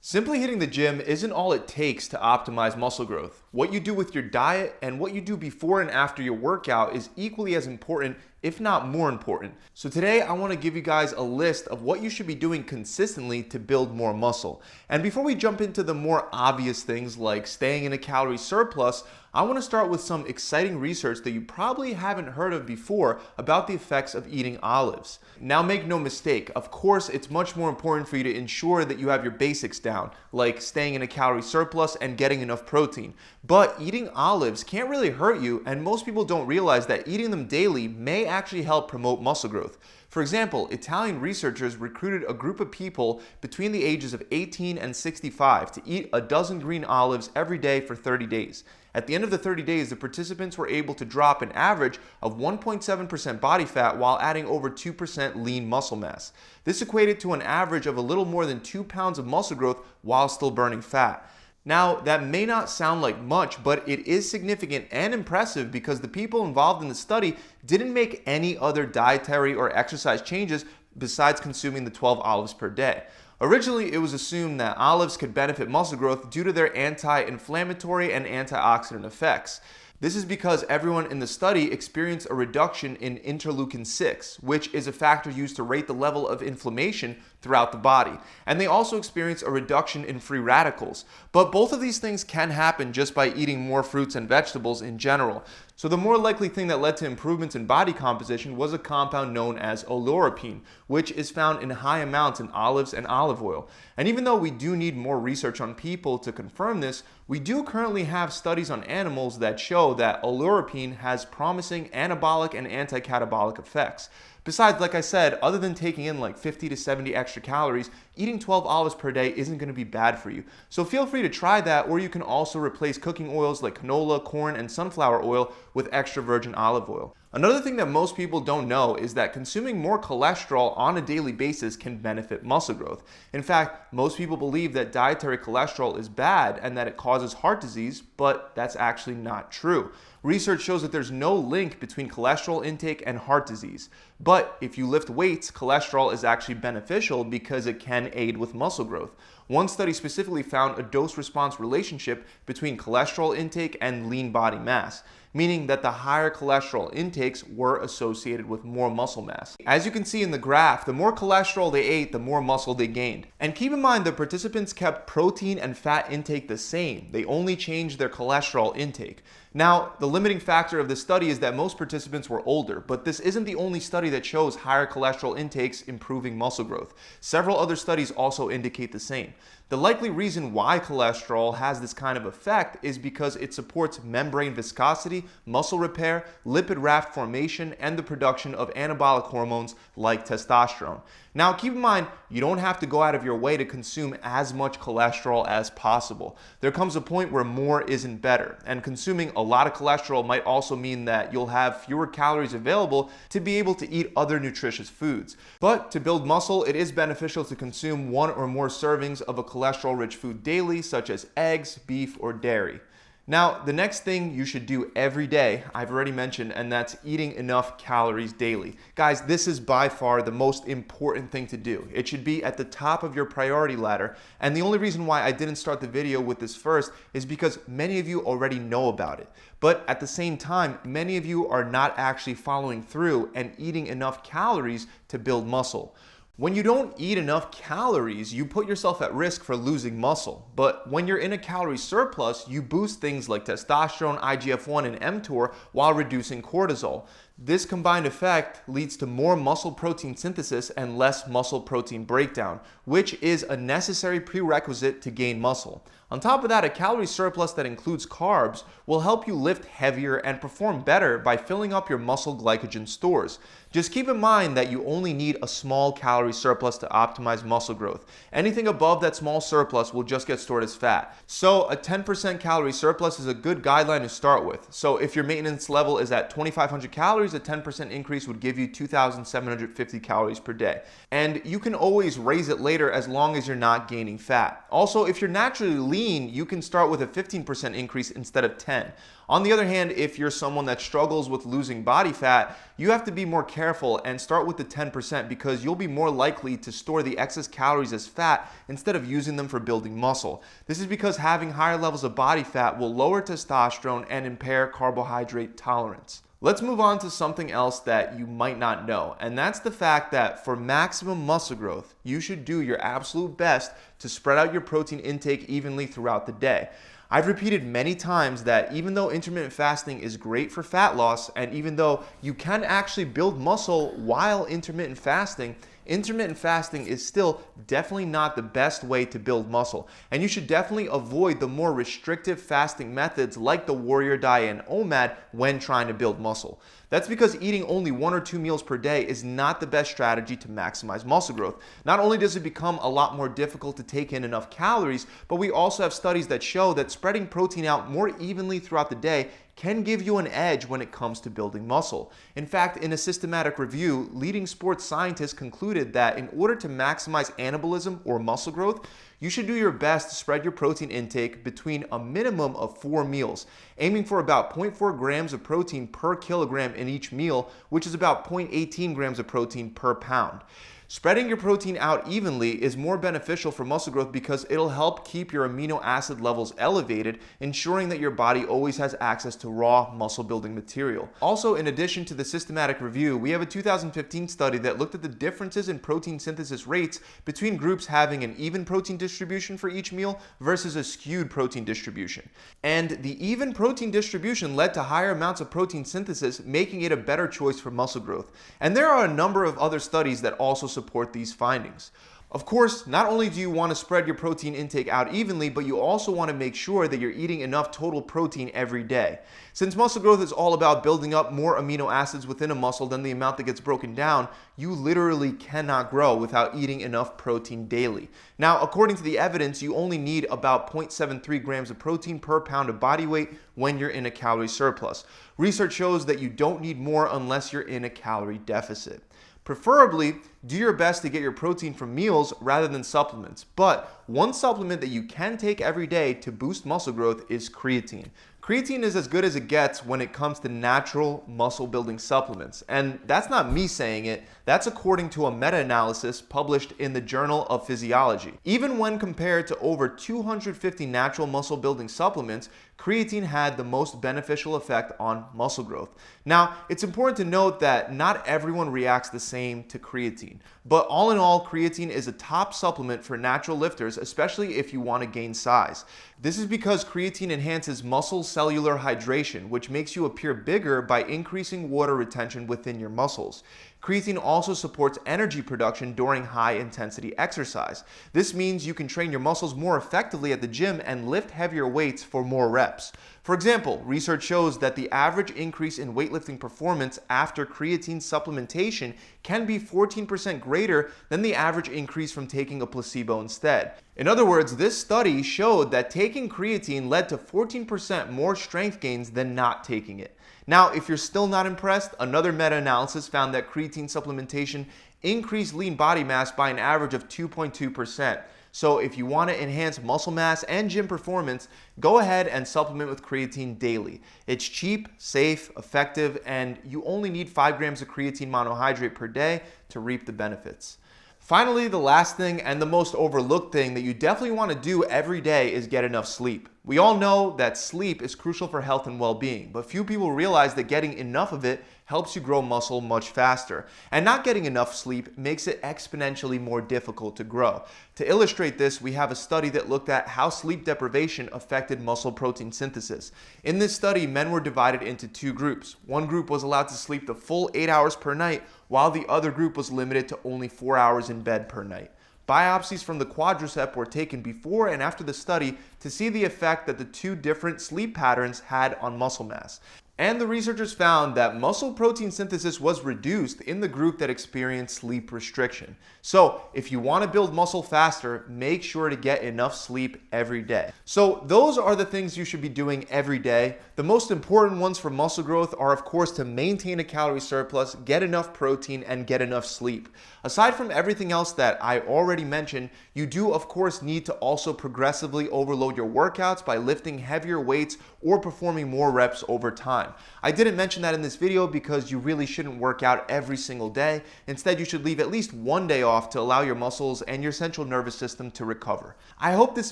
Simply hitting the gym isn't all it takes to optimize muscle growth. What you do with your diet and what you do before and after your workout is equally as important, if not more important. So today I want to give you guys a list of what you should be doing consistently to build more muscle. And before we jump into the more obvious things like staying in a calorie surplus, I want to start with some exciting research that you probably haven't heard of before about the effects of eating olives. Now make no mistake, of course it's much more important for you to ensure that you have your basics down, like staying in a calorie surplus and getting enough protein. But eating olives can't really hurt you, and most people don't realize that eating them daily may actually help promote muscle growth. For example, Italian researchers recruited a group of people between the ages of 18 and 65 to eat a dozen green olives every day for 30 days. At the end of the 30 days, the participants were able to drop an average of 1.7% body fat while adding over 2% lean muscle mass. This equated to an average of a little more than 2 pounds of muscle growth while still burning fat. Now, that may not sound like much, but it is significant and impressive because the people involved in the study didn't make any other dietary or exercise changes besides consuming the 12 olives per day. Originally, it was assumed that olives could benefit muscle growth due to their anti-inflammatory and antioxidant effects. This is because everyone in the study experienced a reduction in interleukin-6, which is a factor used to rate the level of inflammation throughout the body. And they also experienced a reduction in free radicals. But both of these things can happen just by eating more fruits and vegetables in general. So the more likely thing that led to improvements in body composition was a compound known as oleuropein, which is found in high amounts in olives and olive oil. And even though we do need more research on people to confirm this, we do currently have studies on animals that show that oleuropein has promising anabolic and anti-catabolic effects. Besides, like I said, other than taking in like 50 to 70 extra calories, eating 12 olives per day isn't going to be bad for you. So feel free to try that, or you can also replace cooking oils like canola, corn, and sunflower oil with extra virgin olive oil. Another thing that most people don't know is that consuming more cholesterol on a daily basis can benefit muscle growth. In fact, most people believe that dietary cholesterol is bad and that it causes heart disease, but that's actually not true. Research shows that there's no link between cholesterol intake and heart disease. But if you lift weights, cholesterol is actually beneficial because it can aid with muscle growth. One study specifically found a dose-response relationship between cholesterol intake and lean body mass, meaning that the higher cholesterol intakes were associated with more muscle mass. As you can see in the graph, the more cholesterol they ate, the more muscle they gained. And keep in mind, the participants kept protein and fat intake the same. They only changed their cholesterol intake. Now, the limiting factor of this study is that most participants were older, but this isn't the only study that shows higher cholesterol intakes improving muscle growth. Several other studies also indicate the same. The likely reason why cholesterol has this kind of effect is because it supports membrane viscosity, muscle repair, lipid raft formation, and the production of anabolic hormones like testosterone. Now, keep in mind, you don't have to go out of your way to consume as much cholesterol as possible. There comes a point where more isn't better, and consuming a lot of cholesterol might also mean that you'll have fewer calories available to be able to eat other nutritious foods. But to build muscle, it is beneficial to consume one or more servings of a cholesterol-rich food daily, such as eggs, beef, or dairy. Now, the next thing you should do every day, I've already mentioned, and that's eating enough calories daily. Guys, this is by far the most important thing to do. It should be at the top of your priority ladder, and the only reason why I didn't start the video with this first is because many of you already know about it. But at the same time, many of you are not actually following through and eating enough calories to build muscle. When you don't eat enough calories, you put yourself at risk for losing muscle. But when you're in a calorie surplus, you boost things like testosterone, IGF-1, and mTOR while reducing cortisol. This combined effect leads to more muscle protein synthesis and less muscle protein breakdown, which is a necessary prerequisite to gain muscle. On top of that, a calorie surplus that includes carbs will help you lift heavier and perform better by filling up your muscle glycogen stores. Just keep in mind that you only need a small calorie surplus to optimize muscle growth. Anything above that small surplus will just get stored as fat. So a 10% calorie surplus is a good guideline to start with. So if your maintenance level is at 2,500 calories, calories, a 10% increase would give you 2,750 calories per day. And you can always raise it later as long as you're not gaining fat. Also, if you're naturally lean, you can start with a 15% increase instead of 10. On the other hand, if you're someone that struggles with losing body fat, you have to be more careful and start with the 10% because you'll be more likely to store the excess calories as fat instead of using them for building muscle. This is because having higher levels of body fat will lower testosterone and impair carbohydrate tolerance. Let's move on to something else that you might not know, and that's the fact that for maximum muscle growth, you should do your absolute best to spread out your protein intake evenly throughout the day. I've repeated many times that even though intermittent fasting is great for fat loss, and even though you can actually build muscle while intermittent fasting is still definitely not the best way to build muscle. And you should definitely avoid the more restrictive fasting methods like the Warrior Diet and OMAD when trying to build muscle. That's because eating only 1 or 2 meals per day is not the best strategy to maximize muscle growth. Not only does it become a lot more difficult to take in enough calories, but we also have studies that show that spreading protein out more evenly throughout the day can give you an edge when it comes to building muscle. In fact, in a systematic review, leading sports scientists concluded that in order to maximize anabolism or muscle growth, you should do your best to spread your protein intake between a minimum of 4 meals, aiming for about 0.4 grams of protein per kilogram in each meal, which is about 0.18 grams of protein per pound. Spreading your protein out evenly is more beneficial for muscle growth because it'll help keep your amino acid levels elevated, ensuring that your body always has access to raw muscle building material. Also, in addition to the systematic review, we have a 2015 study that looked at the differences in protein synthesis rates between groups having an even protein distribution for each meal versus a skewed protein distribution. And the even protein distribution led to higher amounts of protein synthesis, making it a better choice for muscle growth. And there are a number of other studies that also support these findings. Of course, not only do you want to spread your protein intake out evenly, but you also want to make sure that you're eating enough total protein every day. Since muscle growth is all about building up more amino acids within a muscle than the amount that gets broken down, you literally cannot grow without eating enough protein daily. Now, according to the evidence, you only need about 0.73 grams of protein per pound of body weight when you're in a calorie surplus. Research shows that you don't need more unless you're in a calorie deficit. Preferably, do your best to get your protein from meals rather than supplements. But one supplement that you can take every day to boost muscle growth is creatine. Creatine is as good as it gets when it comes to natural muscle building supplements. And that's not me saying it, that's according to a meta-analysis published in the Journal of Physiology. Even when compared to over 250 natural muscle building supplements, creatine had the most beneficial effect on muscle growth. Now, it's important to note that not everyone reacts the same to creatine. But all in all, creatine is a top supplement for natural lifters, especially if you want to gain size. This is because creatine enhances muscle cellular hydration, which makes you appear bigger by increasing water retention within your muscles. Creatine also supports energy production during high-intensity exercise. This means you can train your muscles more effectively at the gym and lift heavier weights for more reps. For example, research shows that the average increase in weightlifting performance after creatine supplementation can be 14% greater than the average increase from taking a placebo instead. In other words, this study showed that taking creatine led to 14% more strength gains than not taking it. Now, if you're still not impressed, another meta-analysis found that creatine supplementation increased lean body mass by an average of 2.2%. So if you want to enhance muscle mass and gym performance, go ahead and supplement with creatine daily. It's cheap, safe, effective, and you only need 5 grams of creatine monohydrate per day to reap the benefits. Finally, the last thing and the most overlooked thing that you definitely want to do every day is get enough sleep. We all know that sleep is crucial for health and well-being, but few people realize that getting enough of it helps you grow muscle much faster. And not getting enough sleep makes it exponentially more difficult to grow. To illustrate this, we have a study that looked at how sleep deprivation affected muscle protein synthesis. In this study, men were divided into 2 groups. One group was allowed to sleep the full 8 hours per night, while the other group was limited to only 4 hours in bed per night. Biopsies from the quadricep were taken before and after the study to see the effect that the 2 different sleep patterns had on muscle mass. And the researchers found that muscle protein synthesis was reduced in the group that experienced sleep restriction. So if you want to build muscle faster, make sure to get enough sleep every day. So those are the things you should be doing every day. The most important ones for muscle growth are, of course, to maintain a calorie surplus, get enough protein, and get enough sleep. Aside from everything else that I already mentioned, you do, of course, need to also progressively overload your workouts by lifting heavier weights or performing more reps over time. I didn't mention that in this video because you really shouldn't work out every single day. Instead, you should leave at least one day off to allow your muscles and your central nervous system to recover. I hope this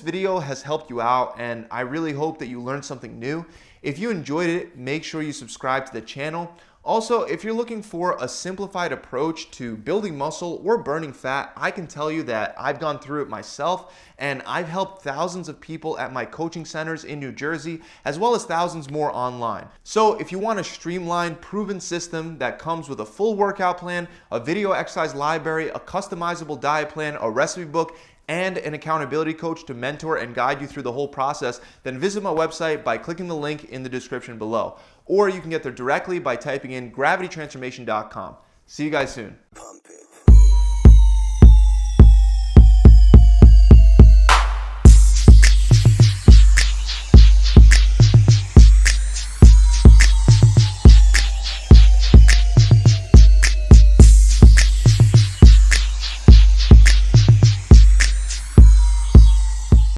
video has helped you out, and I really hope that you learned something new. If you enjoyed it, make sure you subscribe to the channel. Also, if you're looking for a simplified approach to building muscle or burning fat, I can tell you that I've gone through it myself, and I've helped thousands of people at my coaching centers in New Jersey, as well as thousands more online. So if you want a streamlined, proven system that comes with a full workout plan, a video exercise library, a customizable diet plan, a recipe book, and an accountability coach to mentor and guide you through the whole process, then visit my website by clicking the link in the description below. Or you can get there directly by typing in gravitytransformation.com. See you guys soon. Pump it.